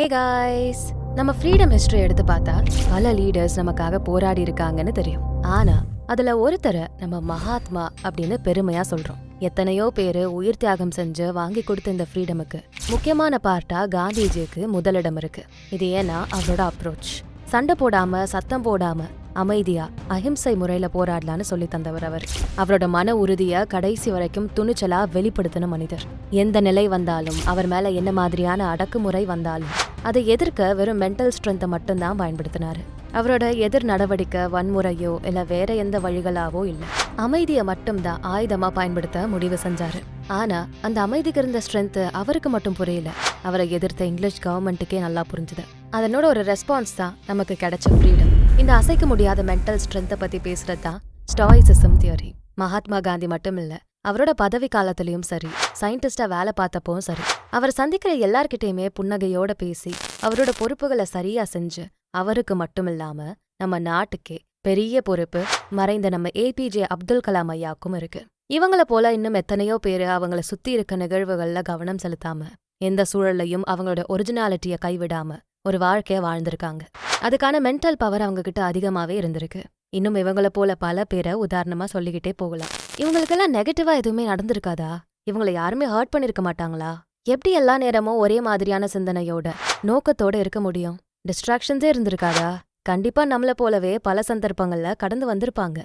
Hey guys, நம்ம freedom history எடுத்து பார்த்தா பல லீடர்ஸ் நமக்காக போராடி இருக்காங்கன்னு தெரியும். ஆனா அதுல ஒருத்தரை நம்ம மகாத்மா அப்படின்னு பெருமையா சொல்றோம். எத்தனையோ பேரு உயிர் தியாகம் செஞ்சு வாங்கி கொடுத்த இந்த ஃப்ரீடமுக்கு முக்கியமான பார்ட்டா காந்திஜிக்கு முதலிடம் இருக்கு. இது ஏன்னா அவரோட அப்ரோச். சண்டை போடாம சத்தம் போடாம அமைதியா அஹிம்சை முறையில போராடலான்னு சொல்லி தந்தவர் அவர். அவரோட மன உறுதிய கடைசி வரைக்கும் துணிச்சலா வெளிப்படுத்தின மனிதர். எந்த நிலை வந்தாலும், அவர் மேல என்ன மாதிரியான அடக்குமுறை வந்தாலும் அதை எதிர்க்க வெறும் மென்டல் ஸ்ட்ரென்த்தை மட்டும்தான் பயன்படுத்தினாரு. அவரோட எதிர் நடவடிக்கை வன்முறையோ இல்ல வேற எந்த வழிகளாவோ இல்ல, அமைதியை மட்டும்தான் ஆயுதமா பயன்படுத்த முடிவு செஞ்சாரு. ஆனா அந்த அமைதிக்கு இருந்த ஸ்ட்ரென்த் அவருக்கு மட்டும் புரியல, அவரை எதிர்த்த இங்கிலீஷ் கவர்மெண்ட்டுக்கே நல்லா புரிஞ்சுது. அதனோட ஒரு ரெஸ்பான்ஸ் தான் நமக்கு கிடைச்ச ஃப்ரீடம். இந்த அசைக்க முடியாத மென்டல் ஸ்ட்ரென்த்தை பத்தி பேசுறது தான் ஸ்டாயிசிசம் தியரி. மகாத்மா காந்தி மட்டும் இல்ல, அவரோட பதவி காலத்திலயும் சரி, சயின்டிஸ்டா வேலை பார்த்தப்பவும் சரி, அவர் சந்திக்கிற எல்லார்கிட்டயுமே புன்னகையோட பேசி அவரோட பொறுப்புகளை சரியா செஞ்சு அவருக்கு மட்டும் இல்லாம நம்ம நாட்டுக்கே பெரிய பொறுப்பு மறைந்த நம்ம ஏபிஜே அப்துல் கலாம் ஐயாக்கும் இருக்கு. இவங்கள போல இன்னும் எத்தனையோ பேரு அவங்கள சுத்தி இருக்க நிகழ்வுகள்ல கவனம் செலுத்தாம, எந்த சூழல்லையும் அவங்களோட ஒரிஜினாலிட்டிய கைவிடாம ஒரு வாழ்க்கைய வாழ்ந்திருக்காங்க. அதுக்கான மென்டல் பவர் அவங்க கிட்ட அதிகமாவே இருந்திருக்கு. இன்னும் இவங்கள போல பல பேரை உதாரணமா சொல்லிக்கிட்டே போகலாம். இவங்களுக்கெல்லாம் நெகட்டிவா எதுவுமே நடந்திருக்காதா? இவங்களை யாருமே ஹர்ட் பண்ணிருக்க மாட்டாங்களா? எப்படி எல்லா நேரமும் ஒரே மாதிரியான சிந்தனையோட நோக்கத்தோட இருக்க முடியும்? டிஸ்ட்ராக்ஷன்ஸே இருந்திருக்காதா? கண்டிப்பா நம்மள போலவே பல சந்தர்ப்பங்கள்ல கடந்து வந்திருப்பாங்க.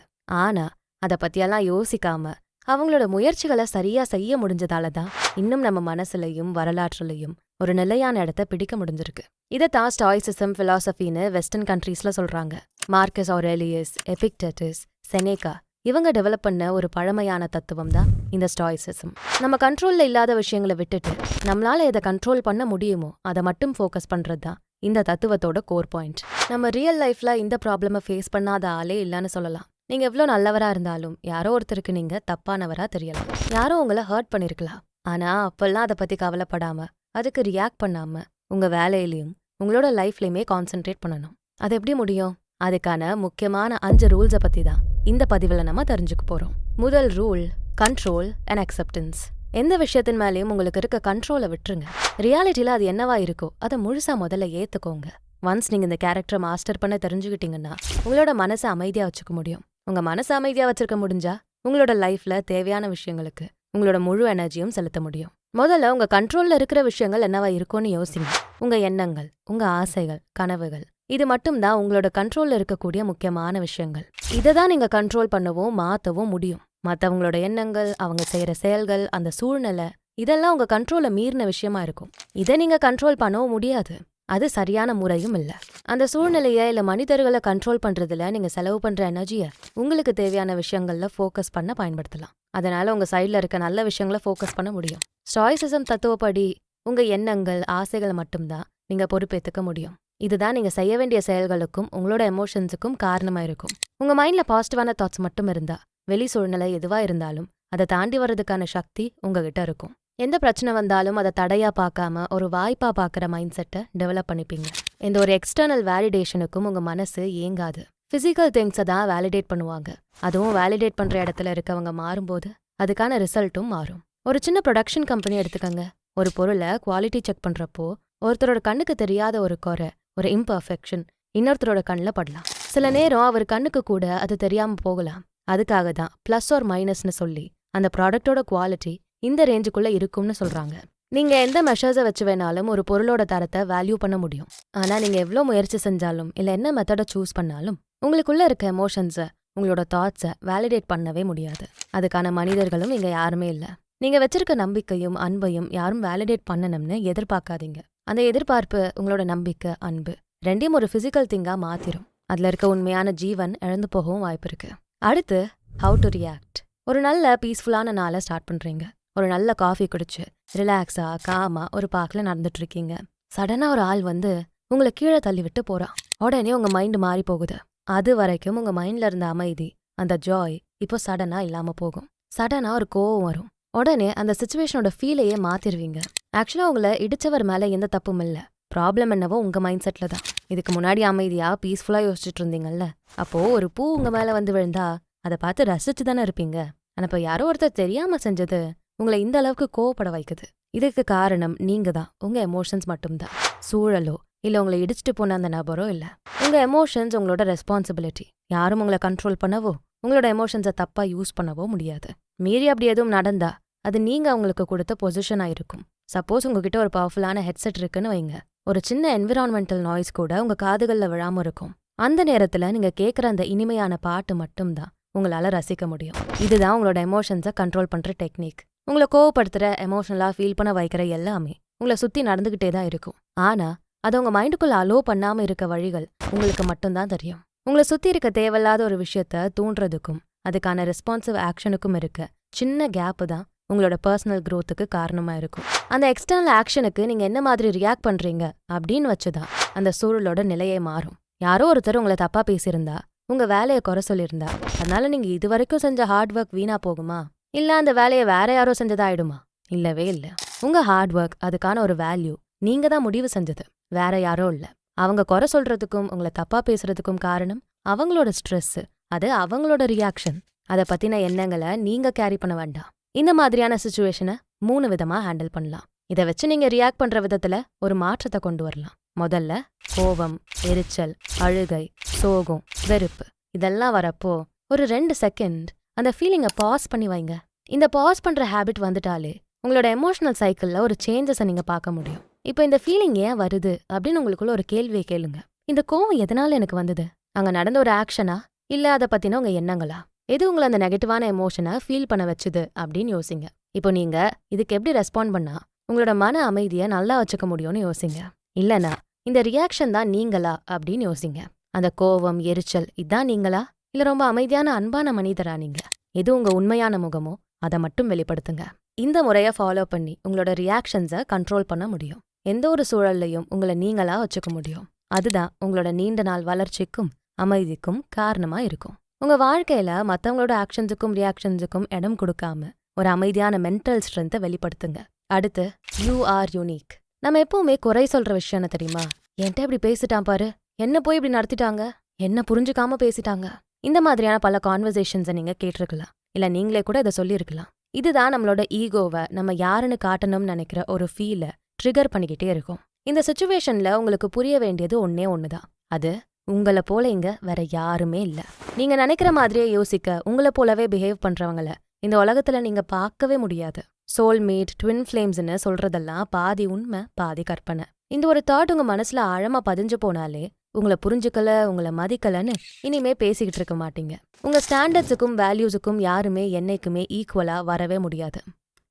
ஆனா அத பத்தியெல்லாம் யோசிக்காம அவங்களோட முயற்சிகளை சரியா செய்ய முடிஞ்சதாலதான் இன்னும் நம்ம மனசுலயும் வரலாற்றுலயும் ஒரு நிலையான இடத்த பிடிக்க முடிஞ்சிருக்கு. இதைத்தான் ஸ்டாயிசிசம் பிலாசபின்னு வெஸ்டர்ன் கண்ட்ரீஸ்ல சொல்றாங்க. மார்க்கஸ் ஆரேலியஸ், எபிக்டெட்டஸ், செனேகா இவங்க டெவலப் பண்ண ஒரு பழமையான தத்துவம் தான் இந்த ஸ்டாயிசிசம். நம்ம கண்ட்ரோல்ல இல்லாத விஷயங்களை விட்டுட்டு நம்மளால எதை கண்ட்ரோல் பண்ண முடியுமோ அதை மட்டும் ஃபோக்கஸ் பண்றது தான் இந்த தத்துவத்தோட கோர் பாயிண்ட். நம்ம ரியல் லைஃப்ல இந்த ப்ராப்ளமை ஃபேஸ் பண்ணாத ஆளே இல்லைன்னு சொல்லலாம். நீங்க எவ்வளோ நல்லவரா இருந்தாலும் யாரோ ஒருத்தருக்கு நீங்க தப்பானவரா தெரியலாம். யாரோ உங்களை ஹர்ட் பண்ணிருக்கலாம். ஆனா அப்பெல்லாம் அதை பத்தி கவலைப்படாம, அதுக்கு ரியாக்ட் பண்ணாம உங்க வேலையிலயும் உங்களோட லைஃப்லயுமே கான்சென்ட்ரேட் பண்ணணும். அது எப்படி முடியும்? அதுக்கான முக்கியமான 5 ரூல்ஸை பத்தி தான் இந்த பதிவுல நம்ம தெரிஞ்சுக்க போறோம். முதல் ரூல், கண்ட்ரோல் அண்ட் அக்செப்டன்ஸ். எந்த விஷயத்தின் மேலேயும் உங்களுக்கு இருக்க கண்ட்ரோலை விட்டுருங்க. ரியாலிட்டியில அது என்னவா இருக்கோ அதை முழுசா முதல்ல ஏத்துக்கோங்க. ஒன்ஸ் நீங்க இந்த கேரக்டரை மாஸ்டர் பண்ண தெரிஞ்சுக்கிட்டீங்கன்னா உங்களோட மனசை அமைதியா வச்சுக்க முடியும். உங்க மனசை அமைதியா வச்சிருக்க முடிஞ்சா உங்களோட லைஃப்ல தேவையான விஷயங்களுக்கு உங்களோட முழு எனர்ஜியும் செலுத்த முடியும். முதல்ல உங்க கண்ட்ரோல்ல இருக்கிற விஷயங்கள் என்னவா இருக்கும்னு யோசிங்க. உங்க எண்ணங்கள், உங்க ஆசைகள், கனவுகள், இது மட்டும் தான் உங்களோட கண்ட்ரோல்ல இருக்கக்கூடிய முக்கியமான விஷயங்கள். இதை தான் நீங்க கண்ட்ரோல் பண்ணவும் மாத்தவும் முடியும். மற்றவங்களோட எண்ணங்கள், அவங்க செய்யற செயல்கள், அந்த சூழ்நிலை, இதெல்லாம் உங்க கண்ட்ரோலை மீறின விஷயமா இருக்கும். இதை நீங்க கண்ட்ரோல் பண்ணவும் முடியாது. அது சரியான முறையும் இல்ல. அந்த சூழ்நிலைய இல்ல மனிதர்களை கண்ட்ரோல் பண்றதுல நீங்க செலவு பண்ற எனர்ஜியை உங்களுக்கு தேவையான விஷயங்கள்ல ஃபோக்கஸ் பண்ண பயன்படுத்தலாம். அதனால உங்க சைட்ல இருக்க நல்ல விஷயங்களை ஃபோக்கஸ் பண்ண முடியும். ஸ்டாயிசிசம் தத்துவப்படி உங்க எண்ணங்கள், ஆசைகளை மட்டும்தான் நீங்க பொறுப்பேற்றுக்க முடியும். இதுதான் நீங்க செய்ய வேண்டிய செயல்களுக்கும் உங்களோட எமோஷன்ஸுக்கும் காரணமா இருக்கும். உங்க மைண்ட்ல பாசிட்டிவான தாட்ஸ் மட்டும் இருந்தா வெளி சூழ்நிலை எதுவா இருந்தாலும் அதை தாண்டி வர்றதுக்கான சக்தி உங்ககிட்ட இருக்கும். எந்த பிரச்சனை வந்தாலும் அதை தடையா பார்க்காம ஒரு வாய்ப்பா பார்க்குற மைண்ட் செட்டை டெவலப் பண்ணிப்பீங்க. எந்த ஒரு எக்ஸ்டர்னல் வேலிடேஷனுக்கும் உங்க மனசு ஏங்காது. பிசிக்கல் திங்ஸை தான் வேலிடேட் பண்ணுவாங்க. அதுவும் வேலிடேட் பண்ற இடத்துல இருக்கவங்க மாறும்போது அதுக்கான ரிசல்ட்டும் மாறும். ஒரு சின்ன ப்ரொடக்ஷன் கம்பெனி எடுத்துக்கங்க. ஒரு பொருளை குவாலிட்டி செக் பண்றப்போ ஒருத்தரோட கண்ணுக்கு தெரியாத ஒரு குறை, ஒரு இம்பர்ஃபெக்ஷன் இன்னொருத்தரோட கண்ணில் படலாம். சில நேரம் அவர் கண்ணுக்கு கூட அது தெரியாம போகலாம். அதுக்காக தான் பிளஸ் ஆர் மைனஸ்னு சொல்லி அந்த ப்ராடக்டோட குவாலிட்டி இந்த ரேஞ்சுக்குள்ள இருக்கும்னு சொல்றாங்க. நீங்க எந்த மெஷர்ஸை வச்சு வேணாலும் ஒரு பொருளோட தரத்தை வேல்யூ பண்ண முடியும். ஆனா நீங்க எவ்வளோ முயற்சி செஞ்சாலும் இல்ல என்ன மெத்தடை சூஸ் பண்ணாலும் உங்களுக்குள்ள இருக்க எமோஷன்ஸை, உங்களோட தாட்ஸை வேலிடேட் பண்ணவே முடியாது. அதுக்கான மனிதர்களும் இங்க யாருமே இல்லை. நீங்க வச்சிருக்க நம்பிக்கையும் அன்பையும் யாரும் வேலிடேட் பண்ணணும்னு எதிர்பார்க்காதீங்க. அந்த எதிர்பார்ப்பு உங்களோட நம்பிக்கை, அன்பு ரெண்டையும் ஒரு பிசிக்கல் திங்கா மாத்திரும். அதுல இருக்க உண்மையான ஜீவன் இழந்து போகவும் வாய்ப்பு இருக்கு. அடுத்து, ஹவு டு ரியாக்ட். ஒரு நல்ல பீஸ்ஃபுல்லான நாளை ஸ்டார்ட் பண்றீங்க. ஒரு நல்ல காஃபி குடிச்சு ரிலாக்ஸா காமா ஒரு பார்க்ல நடந்துட்டு இருக்கீங்க. சடனா ஒரு ஆள் வந்து உங்களை கீழே தள்ளி விட்டு போறான். உடனே உங்க மைண்ட் மாறி போகுது. அது வரைக்கும் உங்க மைண்ட்ல இருந்த அமைதி, அந்த ஜாய் இப்போ சடனா இல்லாம போகும். சடனா ஒரு கோவம் வரும். உடனே அந்த சிச்சுவேஷனோட ஃபீலையே மாத்திருவீங்க. ஆக்சுவலா உங்களை இடிச்சவர் மேல எந்த தப்பும் இல்ல. ப்ராப்ளம் என்னவோ உங்க மைண்ட் செட்ல தான். இதுக்கு முன்னாடி அமைதியா பீஸ்ஃபுல்லா யோசிச்சுட்டு இருந்தீங்கல்ல, அப்போ ஒரு பூ உங்க மேல வந்து விழுந்தா அதை பார்த்து ரசிச்சு தானே இருப்பீங்க. ஆனா இப்ப யாரோ ஒருத்தர் தெரியாம செஞ்சது உங்களை இந்த அளவுக்கு கோவப்பட வைக்குது. இதுக்கு காரணம் நீங்க தான், உங்க எமோஷன்ஸ் மட்டும்தான். சூழலோ இல்ல உங்களை இடிச்சிட்டு போன அந்த நபரோ இல்ல. உங்க எமோஷன்ஸ் உங்களோட ரெஸ்பான்சிபிலிட்டி. யாரும் உங்களை கண்ட்ரோல் பண்ணவோ உங்களோட எமோஷன்ஸை தப்பா யூஸ் பண்ணவோ முடியாது. மீறி அப்படி எதுவும் நடந்தா அது நீங்க அவங்களுக்கு கொடுத்த பொசிஷனா இருக்கும். சப்போஸ் உங்ககிட்ட ஒரு பவர்ஃபுல்லான ஹெட்செட் இருக்குன்னு வைங்க, ஒரு சின்ன என்விரான்மெண்டல் நாய்ஸ் கூட உங்க காதுகள்ல விழாம இருக்கும். அந்த நேரத்துல நீங்க கேட்குற அந்த இனிமையான பாட்டு மட்டும்தான் உங்களால ரசிக்க முடியும். இதுதான் உங்களோட எமோஷன்ஸை கண்ட்ரோல் பண்ற டெக்னிக். உங்களை கோவப்படுத்துற, எமோஷனலா ஃபீல் பண்ண வைக்கிற எல்லாமே உங்களை சுத்தி நடந்துகிட்டே தான் இருக்கும். ஆனா அதை உங்க மைண்டுக்குள்ள அலோ பண்ணாம இருக்க வழிகள் உங்களுக்கு மட்டும்தான் தெரியும். உங்களை சுத்தி இருக்க தேவையில்லாத ஒரு விஷயத்த தூண்டுறதுக்கும் அதுக்கான ரெஸ்பான்சிவ் ஆக்ஷனுக்கும் இருக்க சின்ன கேப்பு தான் உங்களோட பர்சனல் க்ரோத்துக்கு காரணமா இருக்கும். அந்த எக்ஸ்டர்னல் ஆக்ஷனுக்கு நீங்க என்ன மாதிரி ரியாக்ட் பண்றீங்க அப்படின்னு வச்சுதான் அந்த சூழலோட நிலையே மாறும். யாரோ ஒருத்தர் உங்களை தப்பா பேசியிருந்தா, உங்க வேலையை குறை சொல்லியிருந்தா, அதனால நீங்க இது வரைக்கும் செஞ்ச ஹார்ட் ஒர்க் வீணா போகுமா? இல்ல அந்த வேலையை வேற யாரோ செஞ்சதாயிடுமா? இல்லவே இல்ல. உங்க ஹார்ட் ஒர்க், அதுக்கான ஒரு வேல்யூ நீங்க தான் முடிவு செஞ்சது, வேற யாரோ இல்ல. அவங்க குறை சொல்றதுக்கும் உங்களை தப்பா பேசுறதுக்கும் காரணம் அவங்களோட ஸ்ட்ரெஸ், அது அவங்களோட ரியாக்ஷன். அதை பத்தின எண்ணங்களை நீங்க கேரி பண்ண வேண்டாம். இந்த மாதிரியான சிச்சுவேஷனை 3 விதமா ஹேண்டில் பண்ணலாம். இதை வச்சு நீங்க ரியாக்ட் பண்ற விதத்துல ஒரு மாற்றத்தை கொண்டு வரலாம். முதல்ல, கோபம், எரிச்சல், அழுகை, சோகம், வெறுப்பு இதெல்லாம் வரப்போ ஒரு 2 செகண்ட் அந்த ஃபீலிங்கை பாஸ் பண்ணி வைங்க. இந்த பாஸ் பண்ற ஹேபிட் வந்துட்டாலே உங்களோட எமோஷனல் சைக்கிள்ல ஒரு சேஞ்சஸை நீங்க பார்க்க முடியும். இப்போ இந்த ஃபீலிங் ஏன் வருது அப்படின்னு உங்களுக்குள்ள ஒரு கேள்வியை கேளுங்க. இந்த கோவம் எதனால எனக்கு வந்தது? அங்க நடந்த ஒரு ஆக்ஷனா இல்ல அதை பத்தின உங்க எண்ணங்களா? எது உங்களை அந்த நெகட்டிவான எமோஷனை ஃபீல் பண்ண வச்சுது அப்படின்னு யோசிங்க. இப்போ நீங்க இதுக்கு எப்படி ரெஸ்பாண்ட் பண்ணா உங்களோட மன அமைதியை நல்லா வச்சுக்க முடியும்னு யோசிங்க. இல்லனா இந்த ரியாக்ஷன் தான் நீங்களா அப்படின்னு யோசிங்க. அந்த கோவம், எரிச்சல் இதான் நீங்களா இல்ல ரொம்ப அமைதியான அன்பான மனிதரா நீங்க? எது உங்க உண்மையான முகமோ அதை மட்டும் வெளிப்படுத்துங்க. இந்த முறையை ஃபாலோ பண்ணி உங்களோட ரியாக்ஷன்ஸை கண்ட்ரோல் பண்ண முடியும். எந்த ஒரு சூழல்லையும் உங்களை நீங்களா வச்சுக்க முடியும். அதுதான் உங்களோட நீண்ட நாள் வளர்ச்சிக்கும் அமைதிக்கும் காரணமா இருக்கும். உங்க வாழ்க்கையில மத்தவங்களோட ஆக்ஷன்ஸுக்கும் ரியாக்ஷன்ஸுக்கும் இடம் கொடுக்காம ஒரு அமைதியான மென்டல் ஸ்ட்ரென்த்தை வெளிப்படுத்துங்க. அடுத்து, யூ ஆர் யூனிக். நம்ம எப்பவுமே குறை சொல்ற விஷயம் என்ன தெரியுமா? என்கிட்ட இப்படி பேசிட்டான் பாரு, என்ன போய் இப்படி நடத்திட்டாங்க, என்ன புரிஞ்சுக்காம பேசிட்டாங்க. இந்த மாதிரியான பல கான்வர்சேஷன்ஸை நீங்க கேட்டிருக்கலாம். இல்ல நீங்களே கூட இதை சொல்லியிருக்கலாம். இதுதான் நம்மளோட ஈகோவை நம்ம யாருன்னு காட்டணும்னு நினைக்கிற ஒரு ஃபீலை ட்ரிகர் பண்ணிக்கிட்டே இருக்கும். இந்த சிச்சுவேஷன்ல உங்களுக்கு புரிய வேண்டியது ஒன்னே ஒண்ணுதான். அது உங்களை போல இங்க வேற யாருமே இல்ல. நீங்க நினைக்கிற மாதிரியே யோசிக்க, உங்களை போலவே பிஹேவ் பண்றவங்கள இந்த உலகத்துல நீங்க பார்க்கவே முடியாது. சோல்மேட், ட்வின் ஃப்ளேம்ஸ்னு சொல்றதெல்லாம் பாதி உண்மை பாதி கற்பனை. இந்த ஒரு தாட் உங்க மனசுல ஆழமா பதிஞ்சு போனாலே உங்களை புரிஞ்சுக்கல, உங்களை மதிக்கலன்னு இனிமே பேசிக்கிட்டு இருக்க மாட்டீங்க. உங்க ஸ்டாண்டர்ட்ஸுக்கும் வேல்யூஸுக்கும் யாருமே என்னைக்குமே ஈக்குவலா வரவே முடியாது.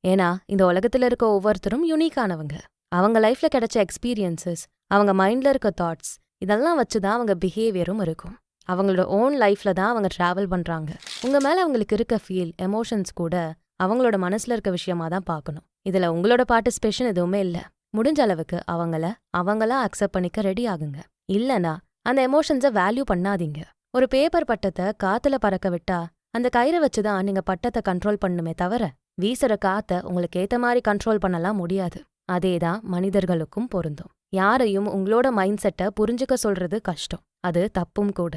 ஏன்னா இந்த உலகத்துல இருக்க ஒவ்வொருத்தரும் யூனிக்கானவங்க. அவங்க லைஃப்ல கிடைச்ச எக்ஸ்பீரியன்சஸ், அவங்க மைண்ட்ல இருக்க தாட்ஸ் இதெல்லாம் வச்சுதான் அவங்க பிஹேவியரும் இருக்கும். அவங்களோட ஓன் லைஃப்ல தான் அவங்க டிராவல் பண்றாங்க. உங்க மேல அவங்களுக்கு இருக்க ஃபீல், எமோஷன்ஸ் கூட அவங்களோட மனசுல இருக்க விஷயமா தான் பார்க்கணும். இதுல உங்களோட பார்ட்டிசிபேஷன் எதுவுமே இல்ல. முடிஞ்ச அளவுக்கு அவங்களா அக்செப்ட் பண்ணிக்க ரெடி ஆகுங்க. இல்லனா அந்த எமோஷன்ஸை வேல்யூ பண்ணாதீங்க. ஒரு பேப்பர் பட்டத்தை காத்துல பறக்க விட்டா அந்த கயிறை வச்சுதான் நீங்க பட்டத்தை கண்ட்ரோல் பண்ணுமே தவிர வீசுற காத்த உங்களுக்கு ஏத்த மாதிரி கண்ட்ரோல் பண்ணலாம் முடியாது. அதேதான் மனிதர்களுக்கும் பொருந்தும். யாரையும் உங்களோட மைண்ட் செட்டை புரிஞ்சுக்க சொல்றது கஷ்டம். அது தப்பும் கூட.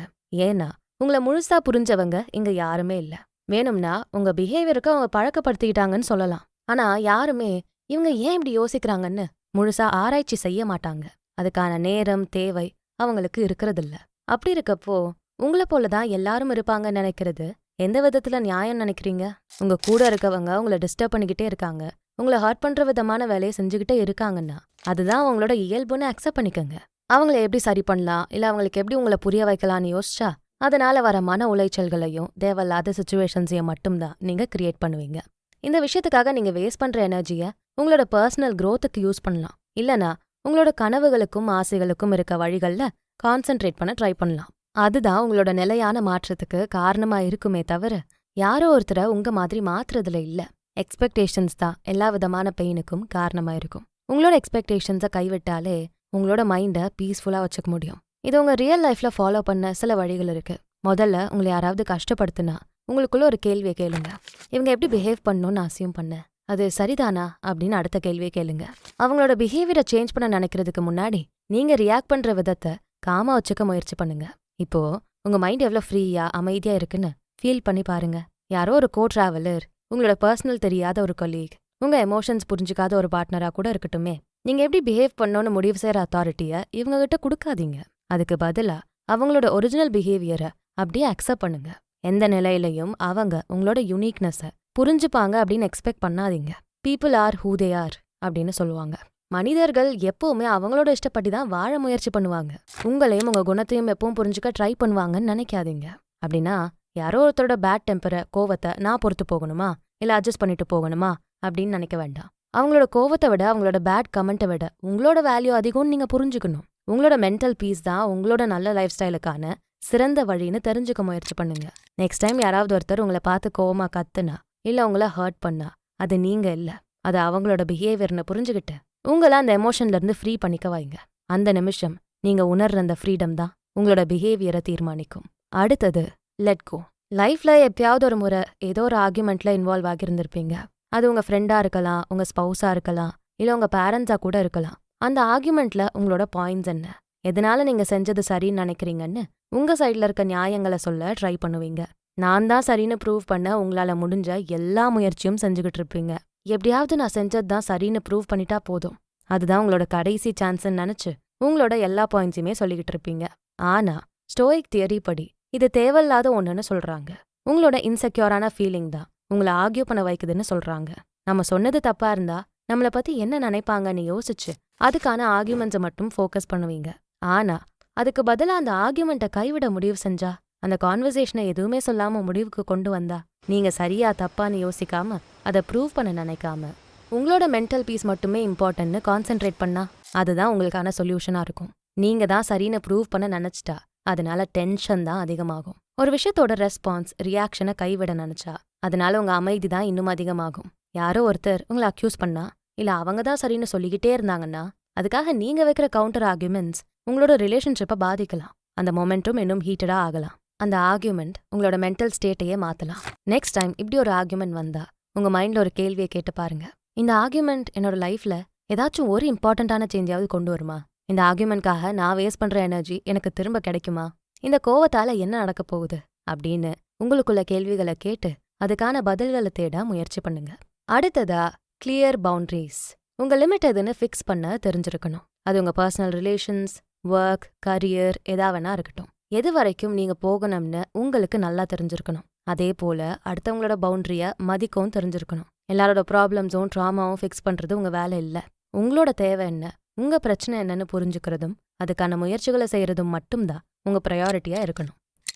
ஏன்னா உங்களை முழுசா புரிஞ்சவங்க இங்க யாருமே இல்ல. வேணும்னா உங்க பிஹேவியருக்கு அவங்க பழக்கப்படுத்திக்கிட்டாங்கன்னு சொல்லலாம். ஆனா யாருமே இவங்க ஏன் இப்படி யோசிக்கிறாங்கன்னு முழுசா ஆராய்ச்சி செய்ய மாட்டாங்க. அதுக்கான நேரம், தேவை அவங்களுக்கு இருக்கிறதில்ல. அப்படி இருக்கப்போ உங்களை போலதான் எல்லாரும் இருப்பாங்கன்னு நினைக்கிறது எந்த விதத்துல நியாயம் நினைக்கிறீங்க? உங்க கூட இருக்கவங்க உங்களை டிஸ்டர்ப் பண்ணிக்கிட்டே இருக்காங்க, உங்களை ஹர்ட் பண்ற விதமான வேலையை செஞ்சுக்கிட்டே இருக்காங்கன்னா அதுதான் அவங்களோட இயல்புன்னு அக்செப்ட் பண்ணிக்கங்க. அவங்கள எப்படி சரி பண்ணலாம், இல்ல அவங்களுக்கு எப்படி உங்களை புரிய வைக்கலாம்னு யோசிச்சா அதனால வர மன உளைச்சல்களையும் தேவையில்லாத சிச்சுவேஷன்ஸையும் மட்டும்தான் நீங்க கிரியேட் பண்ணுவீங்க. இந்த விஷயத்துக்காக நீங்க வேஸ்ட் பண்ற எனர்ஜியை உங்களோட பர்சனல் க்ரோத்துக்கு யூஸ் பண்ணலாம். இல்லனா உங்களோட கனவுகளுக்கும் ஆசைகளுக்கும் இருக்க வழிகள்ல கான்சென்ட்ரேட் பண்ண ட்ரை பண்ணலாம். அதுதான் உங்களோட நிலையான மாற்றத்துக்கு காரணமா இருக்குமே தவிர யாரோ ஒருத்தரை உங்க மாதிரி மாத்துறதுல இல்ல. எக்ஸ்பெக்டேஷன்ஸ் தான் எல்லா விதமான பெயினுக்கும் காரணமா இருக்கும். உங்களோட எக்ஸ்பெக்டேஷன்ஸை கைவிட்டாலே உங்களோட மைண்டை பீஸ்ஃபுல்லா வச்சுக்க முடியும். இது உங்க ரியல் லைஃப்ல ஃபாலோ பண்ண சில வழிகள் இருக்கு. முதல்ல உங்களை யாராவது கஷ்டப்படுத்துனா உங்களுக்குள்ள ஒரு கேள்வியை கேளுங்க. இவங்க எப்படி பிஹேவ் பண்ணணும்னு அசியூம் பண்ண, அது சரிதானா அப்படின்னு அடுத்த கேள்வியை கேளுங்க. அவங்களோட பிஹேவியரை சேஞ்ச் பண்ண நினைக்கிறதுக்கு முன்னாடி நீங்க ரியாக்ட் பண்ற விதத்தை காமா வச்சுக்க முயற்சி பண்ணுங்க. இப்போ உங்க மைண்ட் எவ்வளவு ஃப்ரீயா அமைதியா இருக்குன்னு ஃபீல் பண்ணி பாருங்க. யாரோ ஒரு கோ டிராவலர், உங்களோட பர்சனல் தெரியாத ஒரு கொலீக், உங்க எமோஷன்ஸ் புரிஞ்சுக்காத ஒரு பார்ட்னரா கூட இருக்கட்டுமே, நீங்க எப்படி பிஹேவ் பண்ணணும்னு முடிவு செய்யற அத்தாரிட்டியை இவங்க கிட்ட கொடுக்காதீங்க. அதுக்கு பதிலா அவங்களோட ஒரிஜினல் பிஹேவியரை அப்படியே அக்செப்ட் பண்ணுங்க. எந்த நிலையிலையும் அவங்க உங்களோட யுனிக்னஸை புரிஞ்சுப்பாங்க அப்படின்னு எக்ஸ்பெக்ட் பண்ணாதீங்க. People are who they are அப்படின்னு சொல்லுவாங்க. மனிதர்கள் எப்பவுமே அவங்களோட இஷ்டப்படி தான் வாழ முயற்சி பண்ணுவாங்க. உங்களையும் உங்க குணத்தையும் எப்பவும் புரிஞ்சுக்க ட்ரை பண்ணுவாங்கன்னு நினைக்காதீங்க. அப்படின்னா யாரோ ஒருத்தரோட பேட் டெம்பரை, கோவத்தை நான் பொறுத்து போகணுமா இல்ல அட்ஜஸ்ட் பண்ணிட்டு போகணுமா அப்படின்னு நினைக்க வேண்டாம். அவங்களோட கோவத்தை விட அவங்களோட பேட் கமெண்ட்டை விட உங்களோட வேல்யூ அதிகம்னு நீங்க புரிஞ்சுக்கணும். உங்களோட மென்டல் பீஸ் தான் உங்களோட நல்ல லைஃப் ஸ்டைலுக்கான சிறந்த வழின்னு தெரிஞ்சுக்க முயற்சி பண்ணுங்க. நெக்ஸ்ட் டைம் யாராவது ஒருத்தர் உங்களை பார்த்து கோவமா கத்துனா இல்ல உங்களை ஹர்ட் பண்ணா அது நீங்க இல்ல, அது அவங்களோட பிஹேவியர்னு புரிஞ்சுக்கிட்டு உங்களை அந்த எமோஷன்ல இருந்து ஃப்ரீ பண்ணிக்க வைங்க. அந்த நிமிஷம் நீங்க உணர்ற அந்த ஃப்ரீடம் தான் உங்களோட பிஹேவியரை தீர்மானிக்கும். அடுத்தது லெட் கோ. லைஃப்ல எப்பயாவது ஒரு முறை ஏதோ ஒரு ஆர்கியூமெண்ட்ல இன்வால்வ் ஆகியிருந்திருப்பீங்க. அது உங்க ஃப்ரெண்டா இருக்கலாம், உங்க ஸ்பௌஸா இருக்கலாம், இல்ல உங்க பேரண்ட்ஸா கூட இருக்கலாம். அந்த ஆர்கியூமெண்ட்ல உங்களோட பாயிண்ட்ஸ் என்ன, எதனால நீங்க செஞ்சது சரின்னு நினைக்கிறீங்கன்னு உங்க சைட்ல இருக்க நியாயங்களை சொல்ல ட்ரை பண்ணுவீங்க. நான் தான் சரின்னு ப்ரூவ் பண்ண உங்களால முடிஞ்ச எல்லா முயற்சியும் செஞ்சுக்கிட்டு இருப்பீங்க. எப்படியாவது நான் செஞ்சது தான் சரின்னு ப்ரூவ் பண்ணிட்டா போதும், அதுதான் உங்களோட கடைசி சான்ஸ்ன்னு நினைச்சு உங்களோட எல்லா பாயிண்ட்ஸுமே சொல்லிக்கிட்டு இருப்பீங்க. ஆனா ஸ்டோயிக் தியரி படி இது தேவையில்லாத ஒண்ணுன்னு சொல்றாங்க. உங்களோட இன்செக்யூரான ஃபீலிங் தான் உங்களை ஆர்கியூ பண்ண வைக்குதுன்னு சொல்றாங்க. நம்ம சொன்னது தப்பா இருந்தா நம்மளை பத்தி என்ன நினைப்பாங்கன்னு யோசிச்சு அதுக்கான ஆர்கியூமெண்ட்ஸை மட்டும் ஃபோக்கஸ் பண்ணுவீங்க. ஆனா அதுக்கு பதிலா அந்த ஆர்கியூமெண்ட்டை கைவிட முடிவு செஞ்சா, அந்த கான்வர்சேஷனை எதுவுமே சொல்லாம முடிவுக்கு கொண்டு வந்தா, நீங்க சரியா தப்பான்னு யோசிக்காம அதை ப்ரூவ் பண்ண நினைக்காம உங்களோட மென்டல் பீஸ் மட்டுமே இம்பார்ட்டன்ட்னு கான்சென்ட்ரேட் பண்ணா அதுதான் உங்களுக்கான சொல்யூஷனா இருக்கும். நீங்க தான் சரின்னு ப்ரூவ் பண்ண நினைச்சிட்டா அதனால டென்ஷன் தான் அதிகமாகும். ஒரு விஷயத்தோட ரெஸ்பான்ஸ் ரியாக்ஷனை கைவிட நினைச்சா அதனால உங்க அமைதி தான் இன்னும் அதிகமாகும். யாரோ ஒருத்தர் உங்களை அக்யூஸ் பண்ணா இல்ல அவங்க தான் சரின்னு சொல்லிக்கிட்டே இருந்தாங்கன்னா அதுக்காக நீங்க வைக்கிற கவுண்டர் ஆர்கியூமெண்ட்ஸ் உங்களோட ரிலேஷன்ஷிப்பை பாதிக்கலாம். அந்த மொமெண்ட்டும் இன்னும் ஹீட்டடா ஆகலாம். அந்த ஆர்கியூமெண்ட் உங்களோட மென்டல் ஸ்டேட்டையே மாத்தலாம். நெக்ஸ்ட் டைம் இப்படி ஒரு ஆர்கியூமெண்ட் வந்தா உங்க மைண்ட்ல ஒரு கேள்வியை கேட்டு பாருங்க. இந்த ஆர்கியூமெண்ட் என்னோட லைஃப்ல ஏதாச்சும் ஒரு இம்பார்ட்டன்டான சேஞ்சாவது கொண்டு வருமா? இந்த ஆர்கியூமெண்ட்காக நான் வேஸ்ட் பண்ற எனர்ஜி எனக்கு திரும்ப கிடைக்குமா? இந்த கோவத்தால என்ன நடக்க போகுது அப்படின்னு உங்களுக்குள்ள கேள்விகளை கேட்டு அதுக்கான பதில்களை தேட முயற்சி பண்ணுங்க. அடுத்ததா கிளியர் பவுண்டரிஸ். உங்க லிமிட் எதுன்னு ஃபிக்ஸ் பண்ண தெரிஞ்சிருக்கணும். அது உங்க பர்சனல் ரிலேஷன்ஸ், ஒர்க், கரியர் எதா வேணா இருக்கட்டும். எது வரைக்கும் நீங்க போகணும்னு உங்களுக்கு நல்லா தெரிஞ்சிருக்கணும். அதே போல அடுத்தவங்களோட பவுண்டரிய மதிக்கவும் தெரிஞ்சிருக்கணும். எல்லாரோட ப்ராப்ளம்ஸும் ட்ராமாவும் ஃபிக்ஸ் பண்றது உங்க வேலை இல்ல. உங்களோட தேவை என்ன, உங்க பிரச்சனை என்னன்னு புரிஞ்சுக்கிறதும் அதுக்கான முயற்சிகளை செய்யறதும் மட்டும்தான் உங்க ப்ரையாரிட்டியா இருக்கணும்.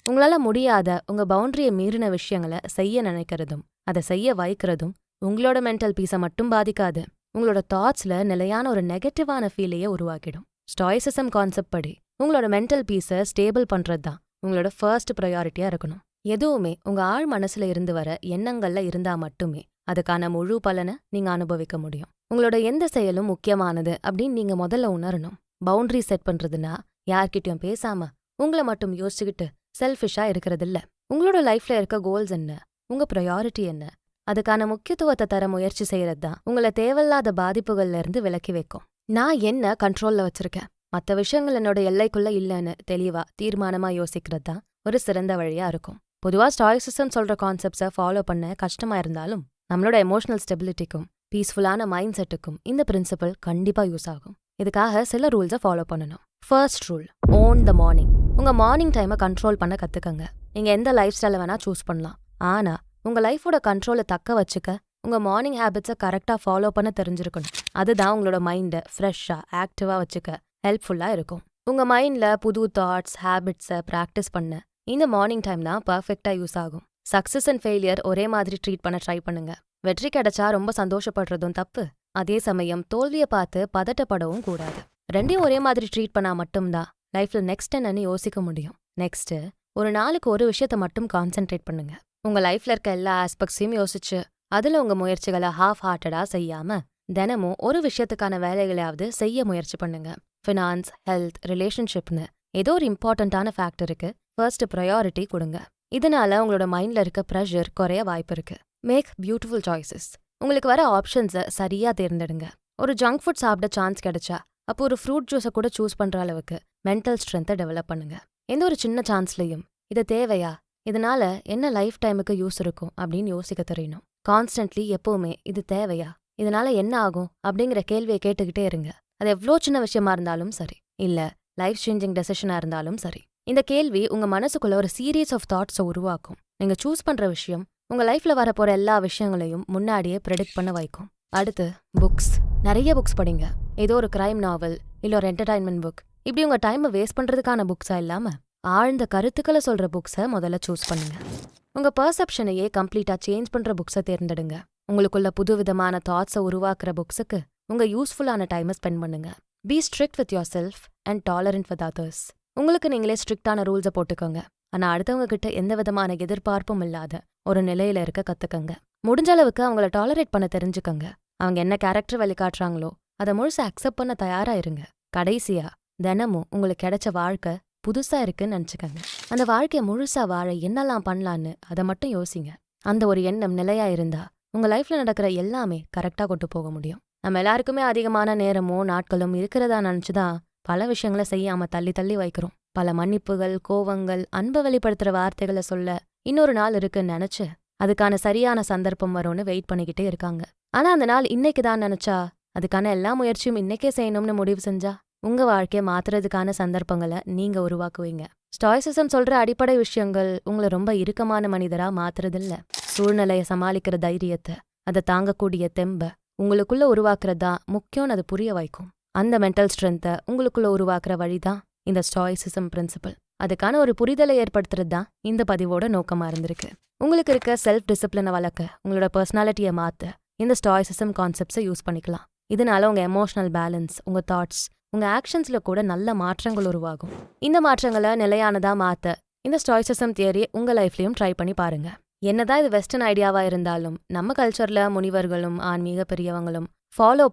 உங்களால முடியாத உங்க பவுண்டரியை மீறின விஷயங்களை செய்ய நினைக்கிறதும் அதை செய்ய வைக்கிறதும் உங்களோட மென்டல் பீஸை மட்டும் பாதிக்காது, உங்களோட தாட்ஸ்ல நிலையான ஒரு நெகட்டிவான ஃபீலையே உருவாக்கிடும். ஸ்டாய்சிசம் கான்செப்ட் படி உங்களோட மென்டல் பீஸை ஸ்டேபிள் பண்றது தான் உங்களோட ஃபர்ஸ்ட் ப்ரையாரிட்டியா இருக்கணும். எதுவுமே உங்க ஆழ் மனசுல இருந்து வர எண்ணங்கள்ல இருந்தா மட்டுமே அதுக்கான முழு பலனை நீங்க அனுபவிக்க முடியும். உங்களோட எந்த செயலும் முக்கியமானது அப்படின்னு நீங்க முதல்ல உணரணும். பவுண்டரி செட் பண்றதுன்னா யார்கிட்டயும் பேசாம உங்களை மட்டும் யோசிச்சுக்கிட்டு செல்ஃபிஷா இருக்கிறது இல்ல. உங்களோட லைஃப்ல இருக்க கோல்ஸ் என்ன, உங்க ப்ரையாரிட்டி என்ன, அதுக்கான முக்கியத்துவத்தை தர முயற்சி செய்யறது தான் உங்களை தேவையில்லாத பாதிப்புகள்ல இருந்து விலக்கி வைக்கும். நான் என்ன கண்ட்ரோல்ல வச்சிருக்கேன், மற்ற விஷயங்கள் என்னோட எல்லைக்குள்ள இல்லைன்னு தெளிவா தீர்மானமா யோசிக்கிறது தான் ஒரு சிறந்த வழியா இருக்கும். பொதுவா ஸ்டாய்சிசம் சொல்ற கான்செப்ட்ஸை ஃபாலோ பண்ண கஷ்டமா இருந்தாலும் நம்மளோட எமோஷனல் ஸ்டெபிலிட்டிக்கும் பீஸ்ஃபுல்லான மைண்ட் செட்டுக்கும் இந்த பிரின்சிபல் கண்டிப்பா யூஸ் ஆகும். இதுக்காக சில ரூல்ஸை ஃபாலோ பண்ணணும். First rule, own the morning. உங்க மார்னிங் டைமை கண்ட்ரோல் பண்ண கத்துக்கங்க. நீங்க எந்த லைஃப் ஸ்டைலை வேணா சூஸ் பண்ணலாம். ஆனா உங்க லைஃபோட கண்ட்ரோலை தக்க வச்சுக்க உங்க மார்னிங் ஹேபிட்ஸை கரெக்டா ஃபாலோ பண்ண தெரிஞ்சிருக்கணும். அதுதான் உங்களோட மைண்டை ஃப்ரெஷ்ஷா ஆக்டிவா வச்சுக்க ஹெல்ப்ஃபுல்லா இருக்கும். உங்க மைண்ட்ல புது தாட்ஸ், ஹேபிட்ஸை ப்ராக்டிஸ் பண்ண இந்த மார்னிங் டைம் தான் பர்ஃபெக்டா யூஸ் ஆகும். சக்சஸ் அண்ட் ஃபெயிலியர் ஒரே மாதிரி ட்ரீட் பண்ண ட்ரை பண்ணுங்க. வெற்றி கிடைச்சா ரொம்ப சந்தோஷப்படுறதும் தப்பு, அதே சமயம் தோல்வியை பார்த்து பதட்டப்படவும் கூடாது. ரெண்டையும் ஒரே மாதிரி ட்ரீட் பண்ணா மட்டும்தான் லைஃப்ல நெக்ஸ்ட் என்னன்னு யோசிக்க முடியும். நெக்ஸ்ட், ஒரு நாளுக்கு ஒரு விஷயத்த மட்டும் கான்சென்ட்ரேட் பண்ணுங்க. உங்க லைஃப்ல இருக்க எல்லா ஆஸ்பெக்ட்ஸையும் யோசிச்சு அதுல உங்க முயற்சிகளை ஹாஃப் ஹார்ட்டடா செய்யாம தினமும் ஒரு விஷயத்துக்கான வேலைகளையாவது செய்ய முயற்சி பண்ணுங்க. ஃபினான்ஸ், ஹெல்த், ரிலேஷன்ஷிப்னு ஏதோ ஒரு இம்பார்ட்டன்டான ஃபேக்டருக்கு ஃபர்ஸ்ட் ப்ரையாரிட்டி கொடுங்க. இதனால உங்களோட மைண்ட்ல இருக்க ப்ரெஷர் குறைய வாய்ப்பு இருக்கு. Make beautiful choices. உங்களுக்கு வர ஆப்ஷன்ஸை சரியா தேர்ந்தெடுங்க. ஒரு ஜங்க் ஃபுட் சாப்பிட சான்ஸ் கிடைச்சா அப்போ ஒரு ஃப்ரூட் ஜூஸை கூட சூஸ் பண்ற அளவுக்கு மென்டல் ஸ்ட்ரென்த்தை டெவலப் பண்ணுங்க. எந்த ஒரு சின்ன சான்ஸ்லையும் இது தேவையா, இதனால என்ன லைஃப் டைமுக்கு யூஸ் இருக்கும் அப்படின்னு யோசிக்க தெரியணும். கான்ஸ்டன்ட்லி எப்பவுமே இது தேவையா, இதனால என்ன ஆகும் அப்படிங்கிற கேள்வியை கேட்டுக்கிட்டே இருங்க. அது எவ்வளோ சின்ன விஷயமா இருந்தாலும் சரி, இல்ல லைஃப் சேஞ்சிங் டெசிஷனா இருந்தாலும் சரி. இந்த கேள்வி உங்க மனசுக்குள்ள ஒரு சீரீஸ் ஆஃப் தாட்ஸை உருவாக்கும். நீங்க சூஸ் பண்ற விஷயம் உங்க லைஃப்ல வரப்போற எல்லா விஷயங்களையும் முன்னாடியே ப்ரெடிக்ட் பண்ண வைக்கும். அடுத்து புக்ஸ். நிறைய புக்ஸ் படிங்க. ஏதோ ஒரு கிரைம் நாவல் இல்ல ஒரு என்டர்டைன்மெண்ட் புக், இப்படி உங்க டைமை வேஸ்ட் பண்றதுக்கான புக்ஸா இல்லாம ஆழ்ந்த கருத்துக்களை சொல்ற புக்ஸை முதல்ல சூஸ் பண்ணுங்க. உங்க பர்செப்ஷனையே கம்ப்ளீட்டா சேஞ்ச் பண்ற புக்ஸை தேர்ந்தெடுங்க. உங்களுக்குள்ள புதுவிதமான தாட்ஸை உருவாக்குற புக்ஸுக்கு உங்க யூஸ்ஃபுல்லான டைமை ஸ்பெண்ட் பண்ணுங்க. Be strict with your self and tolerant with others. உங்களுக்கு நீங்களே ஸ்ட்ரிக்டான ரூல்ஸை போட்டுக்கோங்க. ஆனா அடுத்தவங்க கிட்ட எந்த விதமான எதிர்பார்ப்பும் இல்லாத ஒரு நிலையில இருக்க கத்துக்கங்க. முடிஞ்ச அளவுக்கு அவங்கள டாலரேட் பண்ண தெரிஞ்சுக்கங்க. அவங்க என்ன கேரக்டர் வெளிக்காட்டுறாங்களோ அதை முழுசா அக்செப்ட் பண்ண தயாரா இருங்க. கடைசியா தினமும் உங்களுக்கு கிடைச்ச வாழ்க்கை புதுசா இருக்குன்னு நினைச்சுக்கங்க. அந்த வாழ்க்கையை முழுசா வாழ என்னெல்லாம் பண்ணலான்னு அதை மட்டும் யோசிங்க. அந்த ஒரு எண்ணம் நிலையா இருந்தா உங்க லைஃப்ல நடக்கிற எல்லாமே கரெக்டா கொண்டு போக முடியும். நம்ம எல்லாருக்குமே அதிகமான நேரமும் நாட்களும் இருக்கிறதா நினைச்சுதான் பல விஷயங்களை செய்யாம தள்ளி தள்ளி வைக்கிறோம். பல மன்னிப்புகள், கோவங்கள், அன்பை வெளிப்படுத்துற வார்த்தைகளை சொல்ல இன்னொரு நாள் இருக்குன்னு நினைச்சு அதுக்கான சரியான சந்தர்ப்பம் வரும்னு வெயிட் பண்ணிக்கிட்டே இருக்காங்க. ஆனா அந்த நாள் இன்னைக்கு தான் நினைச்சா அதுக்கான எல்லா முயற்சியும் இன்னைக்கே செய்யணும்னு முடிவு செஞ்சா உங்க வாழ்க்கையை மாத்துறதுக்கான சந்தர்ப்பங்களை நீங்க உருவாக்குவீங்க. ஸ்டாய்சிசம் சொல்ற அடிப்படை விஷயங்கள் உங்களை ரொம்ப இறுக்கமான மனிதரா மாத்துறதில்ல. சூழ்நிலையை சமாளிக்கிற தைரியத்தை, அதை தாங்கக்கூடிய தெம்ப உங்களுக்குள்ள உருவாக்குறதா முக்கியம்னு அது புரிய வைக்கும். அந்த மென்டல் ஸ்ட்ரென்த்தை உங்களுக்குள்ள உருவாக்குற வழிதான் இந்த ஸ்டாய்சிசம் பிரின்சிபல். அதுக்கான ஒரு புரிதலை ஏற்படுத்துறது தான் இந்த பதிவோட நோக்கமா இருந்திருக்கு. உங்களுக்கு இருக்க செல்ஃப் டிசிப்ளினை வளர்க்க, உங்களோட பர்சனாலிட்டியை மாத்த இந்த ஸ்டாய்சிசம் கான்செப்ட்ஸை யூஸ் பண்ணிக்கலாம். இதனால உங்க எமோஷனல் பேலன்ஸ், உங்க தாட்ஸ், உங்க ஆக்ஷன்ஸ்ல கூட நல்ல மாற்றங்கள் உருவாகும். இந்த மாற்றங்களை நிலையானதா மாத்த இந்த ஸ்டாய்சிசம் தியரி உங்க லைஃப்லயும் ட்ரை பண்ணி பாருங்க. என்னதான் இது வெஸ்டர்ன் ஐடியாவா இருந்தாலும் நம்ம கல்ச்சர்ல முனிவர்களும் ஆன்மீக பெரியவங்களும் ஃபாலோ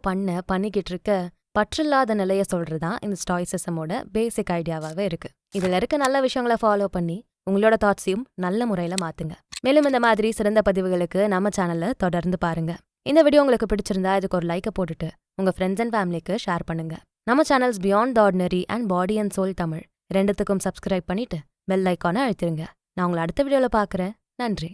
பண்ணிக்கிட்டு இருக்க பற்றில்லாத நிலைய சொல்றதுதான் இந்த ஸ்டாய்சிசமோட பேசிக் ஐடியாவாவே இருக்கு. இதுல இருக்க நல்ல விஷயங்களை ஃபாலோ பண்ணி உங்களோட தாட்ஸையும் நல்ல முறையில மாத்துங்க. மேலும் இந்த மாதிரி சிறந்த பதிவுகளுக்கு நம்ம சேனல்ல தொடர்ந்து பாருங்க. இந்த வீடியோ உங்களுக்கு பிடிச்சிருந்தா இதுக்கு ஒரு லைக்கை போட்டுட்டு உங்க ஃப்ரெண்ட்ஸ் அண்ட் ஃபேமிலிக்கு ஷேர் பண்ணுங்க. நம்ம channels beyond the ordinary and body and soul Tamil ரெண்டுத்துக்கும் சப்ஸ்கிரைப் பண்ணிட்டு பெல் ஐக்கானை அழுத்திருங்க. நான் உங்களை அடுத்த வீடியோல பார்க்குறேன். நன்றி.